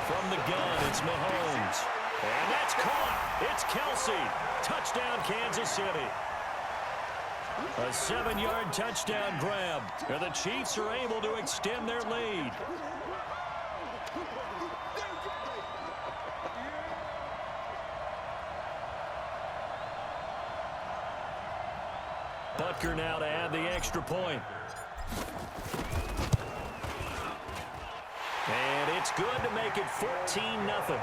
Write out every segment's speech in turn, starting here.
From the gun, it's Mahomes. And that's caught. It's Kelsey. Touchdown, Kansas City. A 7-yard touchdown grab. And the Chiefs are able to extend their lead. Butker now to add the extra point. And it's good to make it 14-0.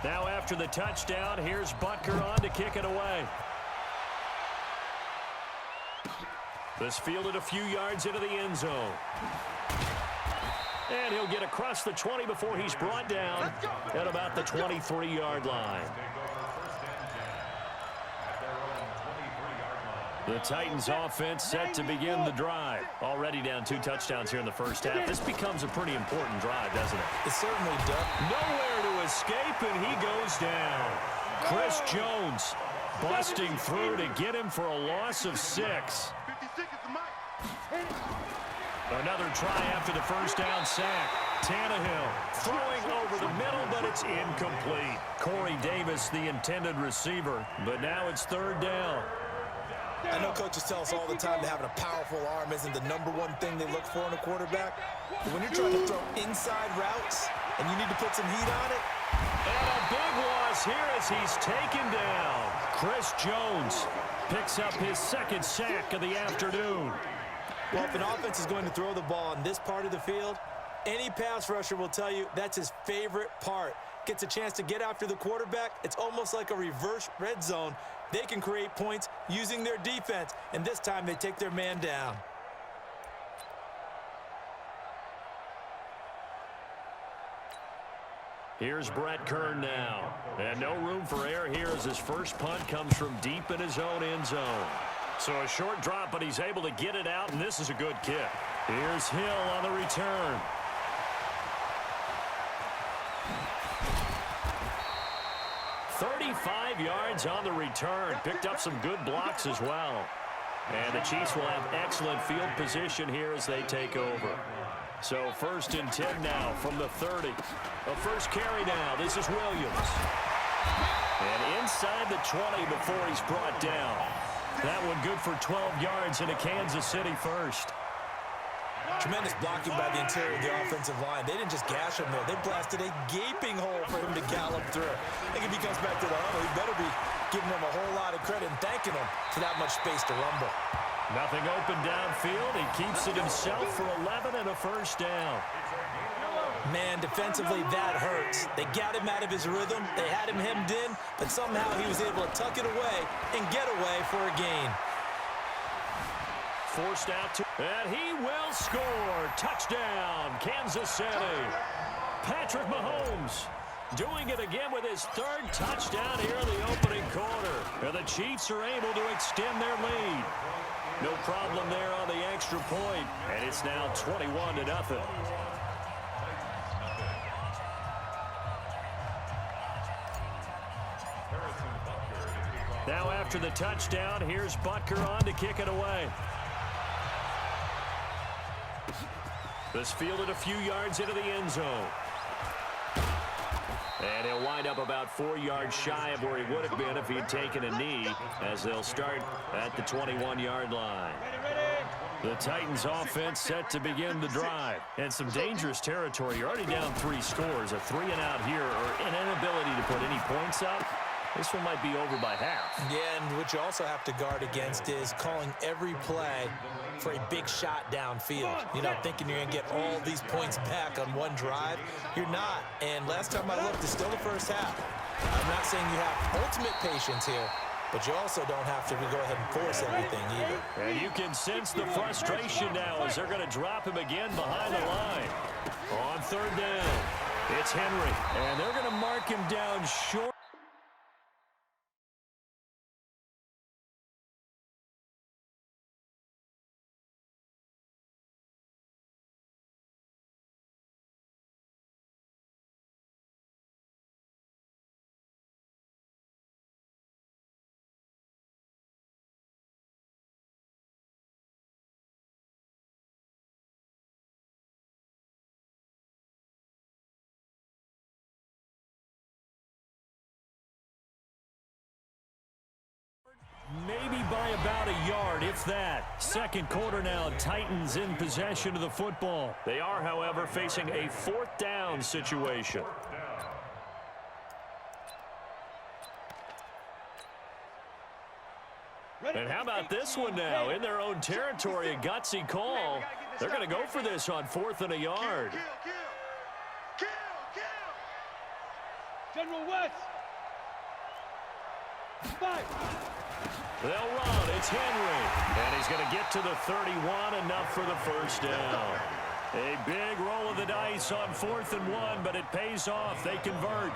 Now after the touchdown, here's Butker on to kick it away. This fielded a few yards into the end zone. And he'll get across the 20 before he's brought down at about the 23-yard line. The Titans offense set to begin the drive. Already down 2 touchdowns here in the first half. This becomes a pretty important drive, doesn't it? It certainly does. Nowhere to escape, and he goes down. Chris Jones busting through to get him for a loss of 6. Another try after the first down sack. Tannehill throwing over the middle, but it's incomplete. Corey Davis, the intended receiver, but now it's 3rd down. I know coaches tell us all the time that having a powerful arm isn't the #1 thing they look for in a quarterback. But when you're trying to throw inside routes and you need to put some heat on it. And a big loss here as he's taken down. Chris Jones picks up his 2nd sack of the afternoon. Well, if an offense is going to throw the ball on this part of the field, any pass rusher will tell you that's his favorite part. Gets a chance to get after the quarterback. It's almost like a reverse red zone. They can create points using their defense, and this time they take their man down. Here's Brett Kern now. And no room for error here as his first punt comes from deep in his own end zone. So a short drop, but he's able to get it out, and this is a good kick. Here's Hill on the return. "35 yards on the return. Picked up some good blocks as well. And the Chiefs will have excellent field position here as they take over. So 1st and 10 now from the 30. A first carry now. This is Williams. And inside the 20 before he's brought down. That one good for 12 yards into Kansas City first. Tremendous blocking by the interior of the offensive line. They didn't just gash him there. They blasted a gaping hole for him to gallop through. I think if he comes back to the huddle, he better be giving him a whole lot of credit and thanking him for that much space to rumble. Nothing open downfield. He keeps it himself for 11 and a first down. Man, defensively, that hurts. They got him out of his rhythm. They had him hemmed in, but somehow he was able to tuck it away and get away for a gain. Forced out to, and he will score. Touchdown, Kansas City. Patrick Mahomes doing it again with his 3rd touchdown here in the opening quarter. And the Chiefs are able to extend their lead. No problem there on the extra point, and it's now 21-0. Now after the touchdown, here's Butker on to kick it away. This fielded a few yards into the end zone. And he'll wind up about 4 yards shy of where he would have been if he had taken a knee, as they'll start at the 21-yard line. The Titans offense set to begin the drive. And some dangerous territory. You're already down 3 scores. A 3-and-out here, or an inability to put any points up. This one might be over by half. Yeah, and what you also have to guard against is calling every play for a big shot downfield. You know, thinking you're going to get all these points back on one drive. You're not. And last time I looked, it's still the first half. I'm not saying you have ultimate patience here, but you also don't have to go ahead and force everything either. And you can sense the frustration now as they're going to drop him again behind the line. On 3rd down, it's Henry. And they're going to mark him down short. by about a yard, if that. Second quarter now, Titans in possession of the football. They are, however, facing a fourth down situation. And how about this one now? In their own territory, a gutsy call. They're going to go for this on 4th and a yard. General West. They'll run. It's Henry. And he's going to get to the 31, enough for the first down. A big roll of the dice on 4th and 1, but it pays off. They convert.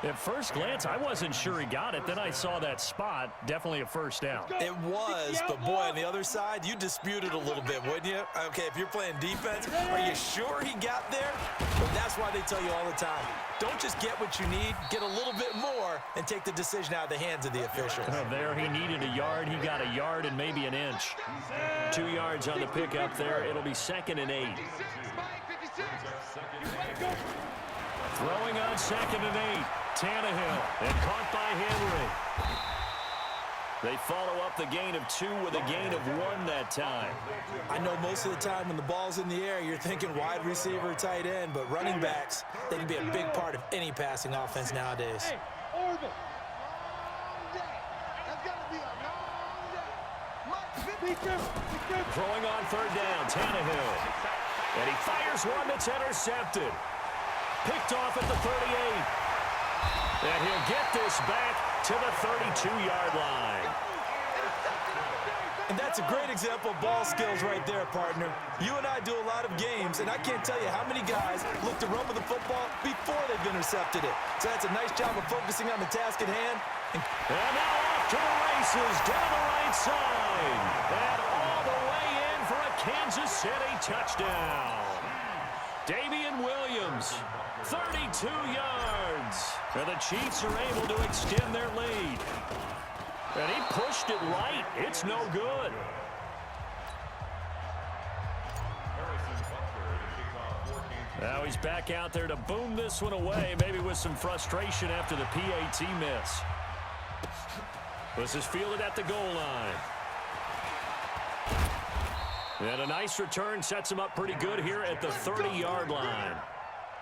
At first glance, I wasn't sure he got it. Then I saw that spot. Definitely a first down. It was, but boy, on the other side, you disputed a little bit, wouldn't you? Okay, if you're playing defense, are you sure he got there? But that's why they tell you all the time, don't just get what you need, get a little bit more, and take the decision out of the hands of the officials. There, he needed a yard. He got a yard and maybe an inch. 2 yards on the pickup there. It'll be 2nd and 8. Throwing on 2nd and 8. Tannehill, and caught by Henry. They follow up the gain of 2 with a gain of 1 that time. I know most of the time when the ball's in the air, you're thinking wide receiver, tight end, but running backs, they can be a big part of any passing offense nowadays. Hey, Orville. Throwing on 3rd down, Tannehill. And he fires one that's intercepted. Picked off at the 38. And he'll get this back to the 32-yard line. And that's a great example of ball skills right there, partner. You and I do a lot of games, and I can't tell you how many guys look to run with the football before they've intercepted it. So that's a nice job of focusing on the task at hand. And now off to the races down the right side. And all the way in for a Kansas City touchdown. Damian Williams, 32 yards. And the Chiefs are able to extend their lead. And he pushed it right. It's no good. Now he's back out there to boom this one away, maybe with some frustration after the PAT miss. This is fielded at the goal line. And a nice return sets him up pretty good here at the 30-yard line.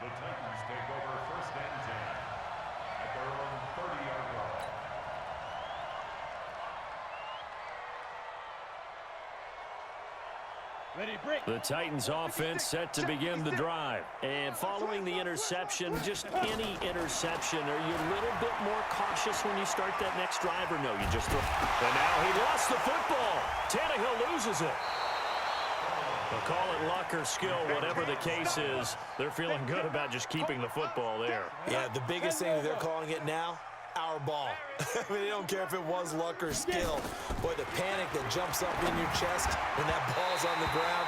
The Titans take over 1st and 10 at their own 30-yard line. Ready, break. The Titans offense set to begin the drive. And following the interception, just any interception, are you a little bit more cautious when you start that next drive, or no, you just throw? And now he lost the football. Tannehill loses it. They'll call it luck or skill, whatever the case is. They're feeling good about just keeping the football there. Yeah, the biggest thing that they're calling it now, our ball. I mean, they don't care if it was luck or skill. Boy, the panic that jumps up in your chest when that ball's on the ground,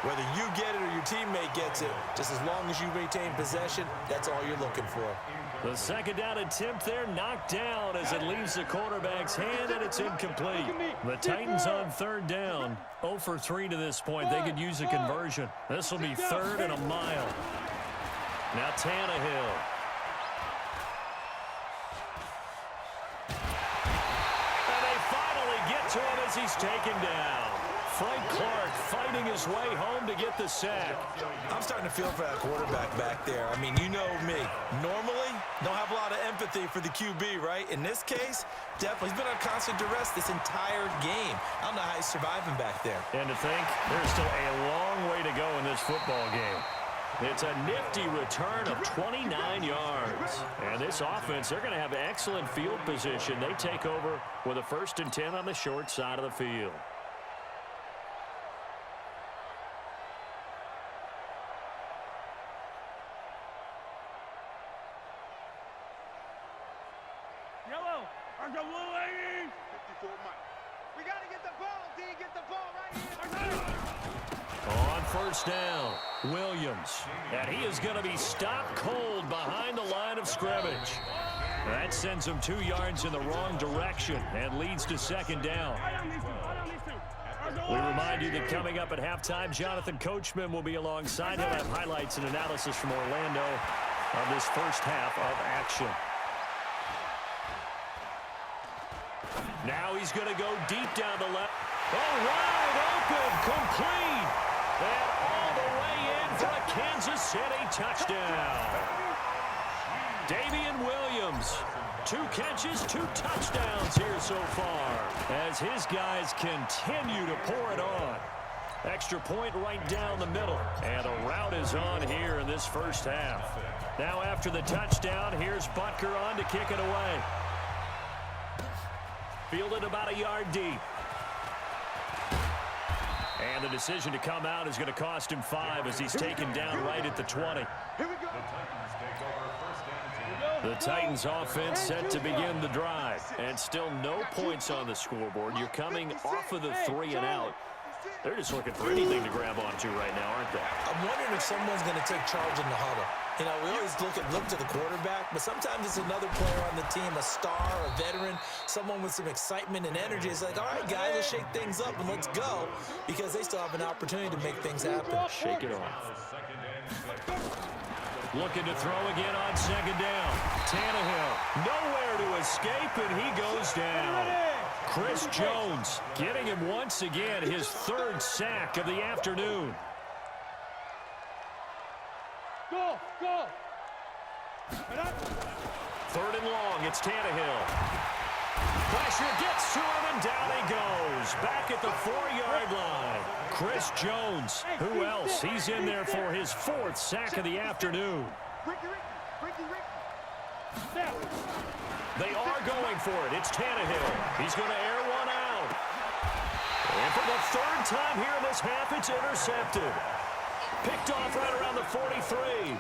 whether you get it or your teammate gets it, just as long as you maintain possession, that's all you're looking for. The 2nd down attempt there knocked down as it leaves the quarterback's hand, and it's incomplete. The Titans on 3rd down, 0 for 3 to this point. They could use a conversion. This will be 3rd and a mile. Now Tannehill. And they finally get to him as he's taken down. Frank Clark fighting his way home to get the sack. I'm starting to feel for that quarterback back there. I mean, you know me. Normally, don't have a lot of empathy for the QB, right? In this case, definitely. He's been on constant duress this entire game. I don't know how he's surviving back there. And to think, there's still a long way to go in this football game. It's a nifty return of 29 yards. And this offense, they're going to have excellent field position. They take over with a 1st and 10 on the short side of the field. Yellow. Under Louis. 54 Mike. We got to get the ball, D. Get the ball right here. On 1st down, Williams. And he is going to be stopped cold behind the line of scrimmage. That sends him 2 yards in the wrong direction and leads to 2nd down. We remind you that coming up at halftime, Jonathan Coachman will be alongside. He'll have highlights and analysis from Orlando of this first half of action. Now he's going to go deep down the left. Oh, wide open, complete. And all the way in for a Kansas City touchdown. Damian Williams, 2 catches, 2 touchdowns here so far as his guys continue to pour it on. Extra point right down the middle. And a route is on here in this first half. Now after the touchdown, here's Butker on to kick it away. Fielded about a yard deep. And the decision to come out is going to cost him 5 as he's taken down right at the 20. Here we go. The Titans offense set to begin the drive. And still no points on the scoreboard. You're coming off of the 3 and out. They're just looking for anything to grab onto right now, aren't they? I'm wondering if someone's going to take charge in the huddle. You know, we always look to the quarterback, but sometimes it's another player on the team, a star, a veteran, someone with some excitement and energy. It's like, all right, guys, let's shake things up and let's go, because they still have an opportunity to make things happen. Shake it off. Looking to throw again on second down. Tannehill, nowhere to escape, and he goes down. Chris Jones getting him once again, his 3rd sack of the afternoon. Go, go. 3rd and long, it's Tannehill. Pressure gets to him, and down he goes. Back at the 4-yard line. Chris Jones, who else? He's in there for his 4th sack of the afternoon. They are going for it. It's Tannehill. He's going to air one out. And for the 3rd time here in this half, it's intercepted. Picked off right around the 43.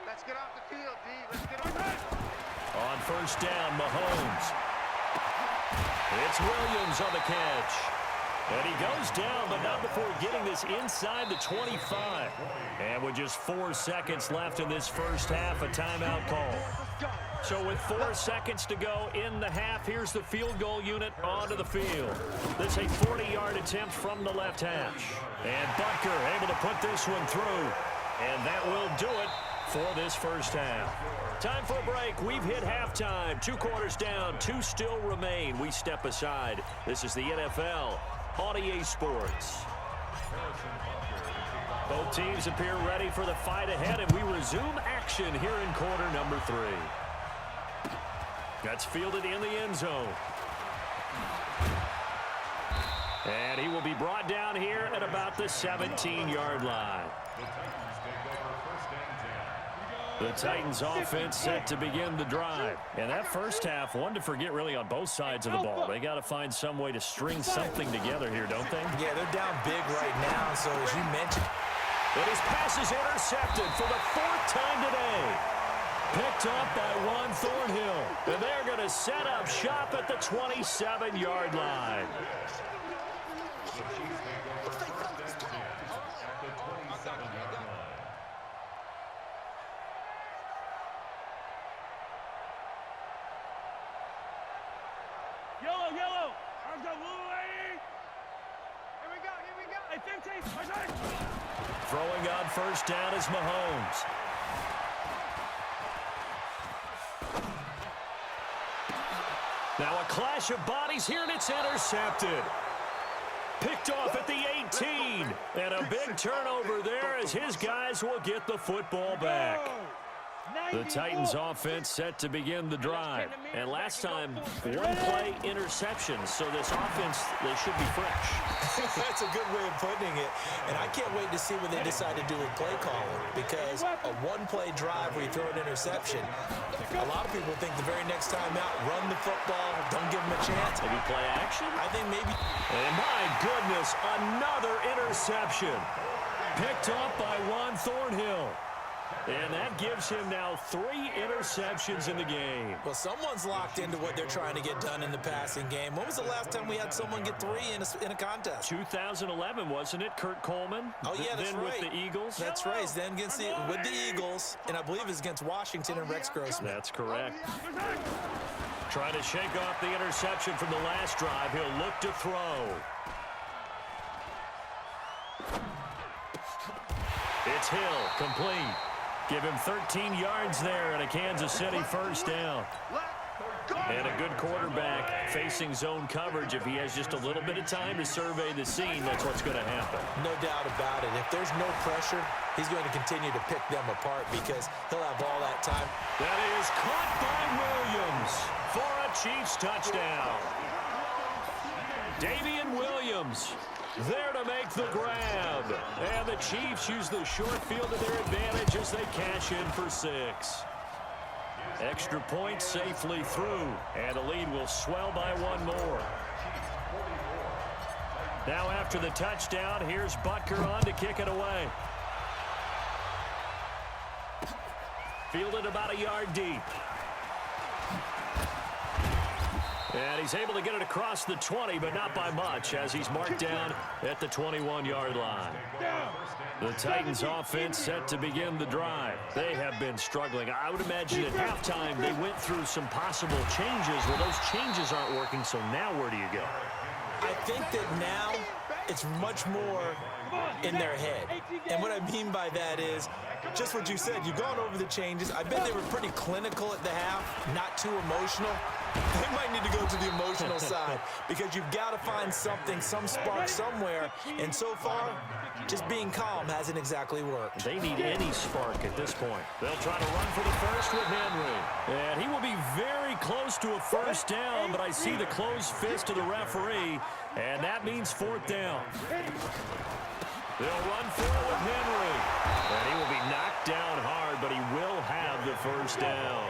Let's get off the field, D. Let's get off the field. On first down, Mahomes. It's Williams on the catch. And he goes down, but not before getting this inside the 25. And with just 4 seconds left in this first half, a timeout call. So with 4 seconds to go in the half, here's the field goal unit onto the field. This is a 40-yard attempt from the left hash. And Butker able to put this one through. And that will do it for this first half. Time for a break. We've hit halftime. 2 quarters down, 2 still remain. We step aside. This is the NFL on EA Sports. Both teams appear ready for the fight ahead, and we resume action here in quarter number 3. That's fielded in the end zone. And he will be brought down here at about the 17-yard line. The Titans offense set to begin the drive. And that first half, one to forget really on both sides of the ball. They got to find some way to string something together here, don't they? Yeah, they're down big right now, so as you mentioned. And his pass is intercepted for the 4th time today. Picked up by Juan Thornhill. And they're going to set up shop at the 27-yard line. Yellow, yellow. Arms up, blue lady. Here we go, here we go. Hey, 15. Throwing on first down is Mahomes. Now a clash of bodies here, and it's intercepted. Picked off at the 18. And a big turnover there as his guys will get the football back. The Titans offense set to begin the drive. And last time, 1 play interception. So this offense, they should be fresh. That's a good way of putting it. And I can't wait to see what they decide to do with play calling, because a 1-play drive where you throw an interception, a lot of people think the very next time out, run the football, don't give them a chance. Maybe play action? I think maybe. And my goodness, another interception. Picked up by Juan Thornhill. And that gives him now 3 interceptions in the game. Well, someone's locked into what they're trying to get done in the passing game. When was the last time we had someone get 3 in a contest? 2011, wasn't it? Kurt Coleman? Oh, yeah, that's then right. With the Eagles? That's right. Then with the Eagles, and I believe it's against Washington and Rex Grossman. That's correct. Trying to shake off the interception from the last drive. He'll look to throw. It's Hill, complete. Give him 13 yards there and a Kansas City first down. And a good quarterback facing zone coverage. If he has just a little bit of time to survey the scene, that's what's going to happen. No doubt about it. If there's no pressure, he's going to continue to pick them apart because he'll have all that time. That is caught by Williams for a Chiefs touchdown. Davian Williams there to make the grab. And the Chiefs use the short field to their advantage as they cash in for 6. Extra point safely through, and the lead will swell by 1 more. Now after the touchdown, here's Butker on to kick it away. Fielded about a yard deep. And he's able to get it across the 20, but not by much, as he's marked down at the 21-yard line. The Titans offense set to begin the drive. They have been struggling. I would imagine at halftime they went through some possible changes. Well, those changes aren't working, so now where do you go? I think that now it's much more in their head. And what I mean by that is just what you said. You've gone over the changes. I bet they were pretty clinical at the half, not too emotional. They might need to go to the emotional side because you've got to find something, some spark somewhere. And so far, just being calm hasn't exactly worked. They need any spark at this point. They'll try to run for the first with Henry. And he will be very close to a first down, but I see the closed fist of the referee, and that means 4th down. They'll run for it with Henry. And he will be knocked down hard, but he will have the first down.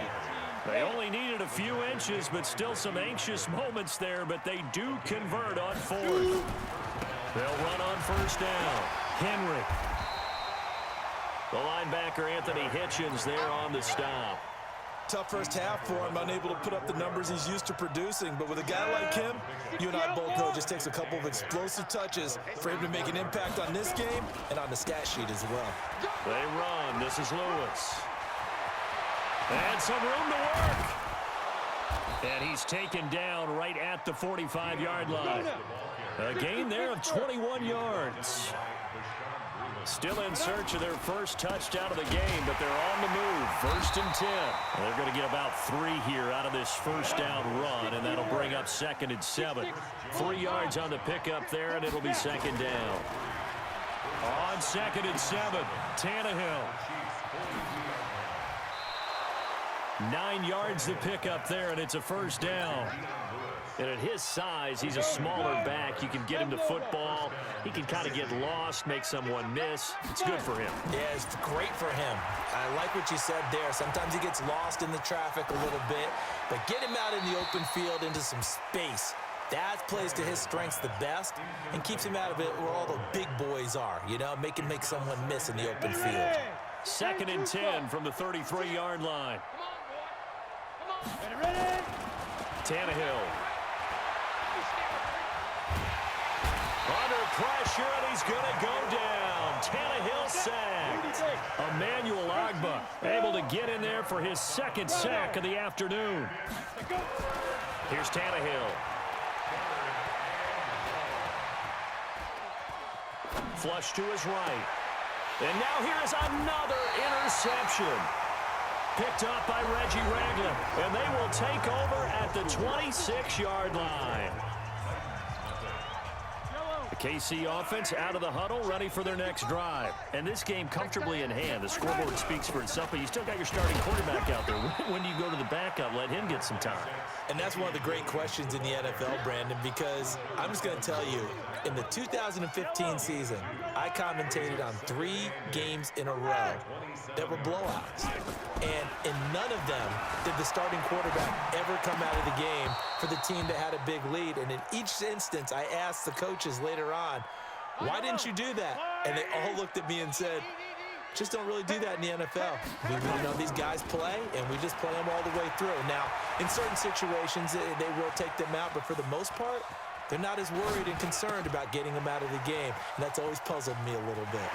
They only needed a few inches, but still some anxious moments there, but they do convert on 4th. They'll run on first down. Henry. The linebacker, Anthony Hitchens, there on the stop. Tough first half for him, unable to put up the numbers he's used to producing. But with a guy like him, you and I both know it just takes a couple of explosive touches for him to make an impact on this game and on the stat sheet as well. They run. This is Lewis. And some room to work. And he's taken down right at the 45-yard line. A gain there of 21 yards. Still in search of their first touchdown of the game, but they're on the move. 1st and 10. They're going to get about 3 here out of this first down run, and that'll bring up 2nd and 7. 3 yards on the pickup there, and it'll be 2nd down. On 2nd and 7, Tannehill. 9 yards to pick up there, and it's a first down. And at his size, he's a smaller back. You can get him to football. He can kind of get lost, make someone miss. It's good for him. Yeah, it's great for him. I like what you said there. Sometimes he gets lost in the traffic a little bit, but get him out in the open field into some space. That plays to his strengths the best and keeps him out of it where all the big boys are, you know, make someone miss in the open field. 2nd and 10 from the 33-yard line. Tannehill. Under pressure, and he's going to go down. Tannehill sacked. Emmanuel Ogbah able to get in there for his 2nd sack of the afternoon. Here's Tannehill. Flush to his right. And now here is another interception. Picked up by Reggie Ragland. And they will take over at the 26-yard line. The KC offense out of the huddle, ready for their next drive. And this game comfortably in hand. The scoreboard speaks for itself, but you still got your starting quarterback out there. When do you go to the backup? Let him get some time. And that's one of the great questions in the NFL, Brandon, because I'm just going to tell you, in the 2015 season, I commentated on 3 games in a row that were blowouts. And in none of them did the starting quarterback ever come out of the game for the team that had a big lead. And in each instance, I asked the coaches later on, why didn't you do that? And they all looked at me and said, just don't really do that in the NFL. You know, these guys play, and we just play them all the way through. Now, in certain situations, they will take them out, but for the most part, they're not as worried and concerned about getting them out of the game, and that's always puzzled me a little bit.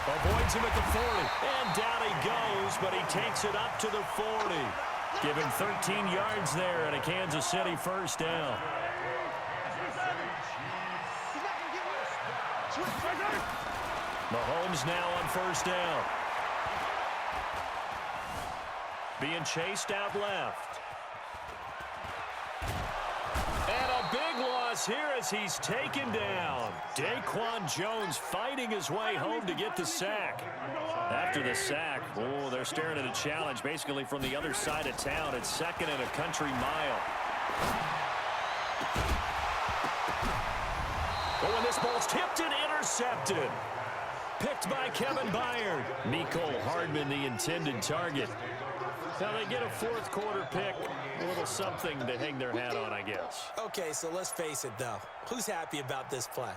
Avoids him at the 40, and down he goes, but he takes it up to the 40. Give him 13 yards there and a Kansas City first down. Mahomes now on first down. Being chased out left. And a big loss here as he's taken down. Daquan Jones fighting his way home to get the sack. After the sack, oh, they're staring at a challenge basically from the other side of town. It's second and a country mile. Oh, and this ball's tipped and intercepted. Picked by Kevin Byard. Mecole Hardman, the intended target. Now they get a fourth quarter pick. A little something to hang their hat on, I guess. Okay, so let's face it, though. Who's happy about this play?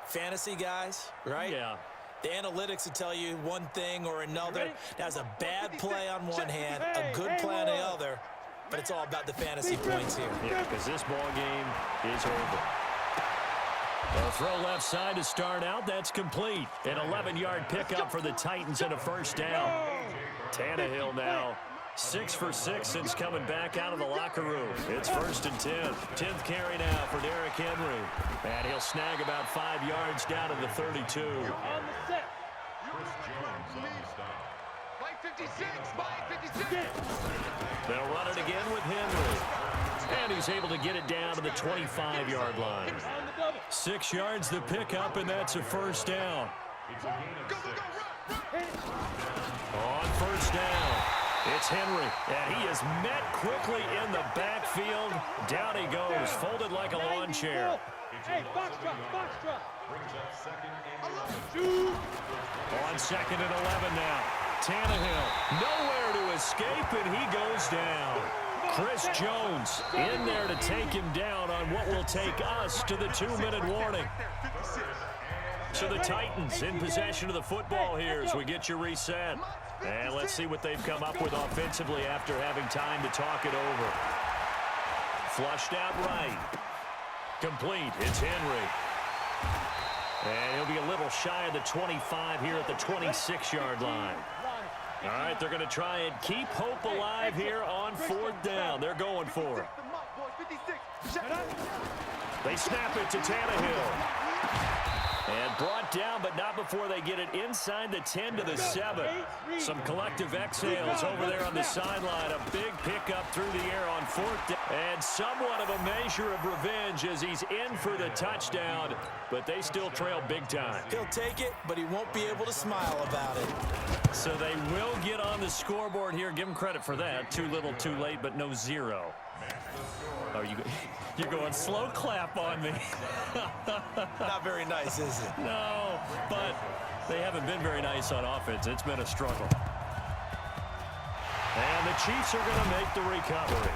Fantasy guys, right? Yeah. The analytics will tell you one thing or another. That's a bad play on one hand, a good play on the other, but it's all about the fantasy points here. Yeah, because this ball game is over. A throw left side to start out. That's complete. An 11-yard pickup for the Titans and a first down. Tannehill now 6 for 6 since coming back out of the locker room. It's first and 10. 10th carry now for Derrick Henry. And he'll snag about 5 yards down to the 32. On the set. Chris Jones on the stop. By 56, by 56. They'll run it again with Henry. And he's able to get it down to the 25-yard line. On the double. 6 yards the pickup, and that's a first down. It's a gain of 6. On first down, it's Henry, and he is met quickly in the backfield. Down he goes, folded like a lawn chair. Hey, box drop, box drop. Brings up second and 11. Shoot. On second and 11 now. Tannehill, nowhere to escape, and he goes down. Chris Jones in there to take him down on what will take us to the 2-minute warning. So the Titans in possession of the football here as we get you reset. And let's see what they've come up with offensively after having time to talk it over. Flushed out right. Complete. It's Henry. And he'll be a little shy of the 25 here at the 26-yard line. All right, they're going to try and keep hope alive here on fourth down. They're going for it. They snap it to Tannehill. And brought down, but not before they get it inside the 10 to the 7. Some collective exhales over there on the sideline. A big pickup through the air on fourth down. And somewhat of a measure of revenge as he's in for the touchdown. But they still trail big time. He'll take it, but he won't be able to smile about it. So they will get on the scoreboard here. Give them credit for that. Too little, too late, but no zero. Oh, you're going slow clap on me. Not very nice, is it? No, but they haven't been very nice on offense. It's been a struggle. And the Chiefs are going to make the recovery.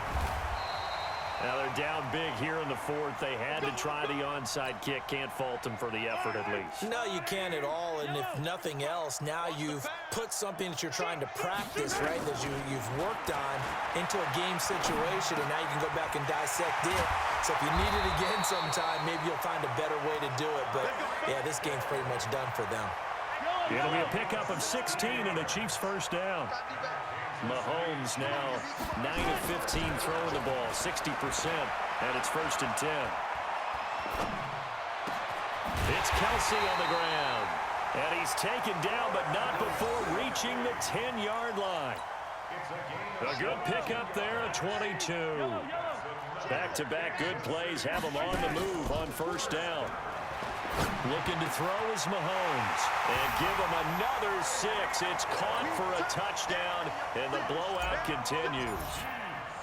Now they're down big here in the fourth. They had to try the onside kick. Can't fault them for the effort at least. No, you can't at all. And if nothing else, now you've put something that you're trying to practice, right, that you've worked on into a game situation, and now you can go back and dissect it. So if you need it again sometime, maybe you'll find a better way to do it. But, yeah, this game's pretty much done for them. It'll be a pickup of 16 and the Chiefs first down. Mahomes now 9 of 15 throwing the ball, 60%, and it's first and 10. It's Kelsey on the ground, and he's taken down, but not before reaching the 10-yard line. A good pickup there at 22. Back-to-back good plays have him on the move on first down. Looking to throw is Mahomes. And give him another 6. It's caught for a touchdown, and the blowout continues.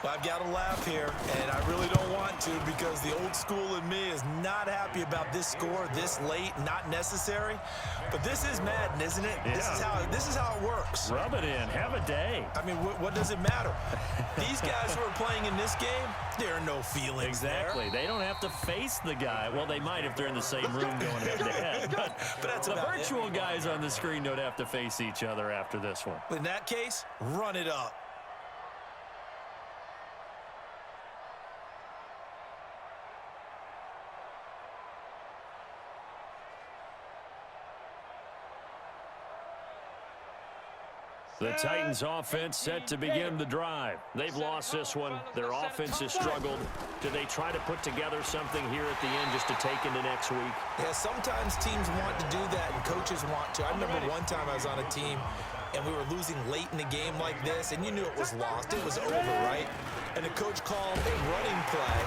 Well, I've got to laugh here, and I really don't want to because the old school in me is not happy about this score this late, not necessary. But this is Madden, isn't it? Yeah. This is how it works. Rub it in. Have a day. I mean, what does it matter? These guys who are playing in this game, there are no feelings Exactly. there. They don't have to face the guy. Well, they might if they're in the same room going head-to-head. But that's the about virtual guys on the screen don't have to face each other after this one. In that case, run it up. The Titans offense set to begin the drive. They've lost this one. Their offense has struggled. Do they try to put together something here at the end just to take into next week? Yeah, sometimes teams want to do that and coaches want to. I remember one time I was on a team and we were losing late in the game like this, and you knew it was lost. It was over, right? And the coach called a running play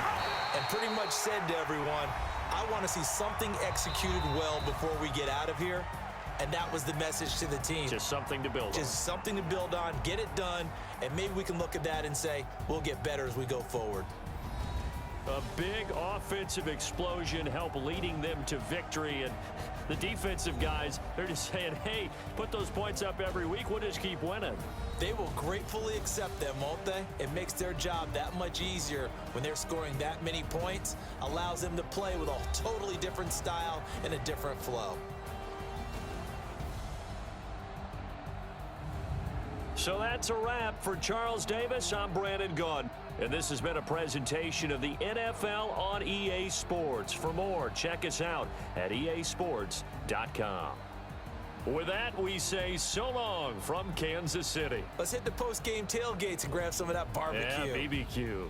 and pretty much said to everyone, I want to see something executed well before we get out of here. And that was the message to the team. Just something to build on. Just something to build on, get it done, and maybe we can look at that and say, we'll get better as we go forward. A big offensive explosion helped leading them to victory. And the defensive guys, they're just saying, hey, put those points up every week. We'll just keep winning. They will gratefully accept them, won't they? It makes their job that much easier when they're scoring that many points, allows them to play with a totally different style and a different flow. So that's a wrap for Charles Davis. I'm Brandon Gunn. And this has been a presentation of the NFL on EA Sports. For more, check us out at easports.com. With that, we say so long from Kansas City. Let's hit the post-game tailgates and grab some of that barbecue. Yeah, BBQ.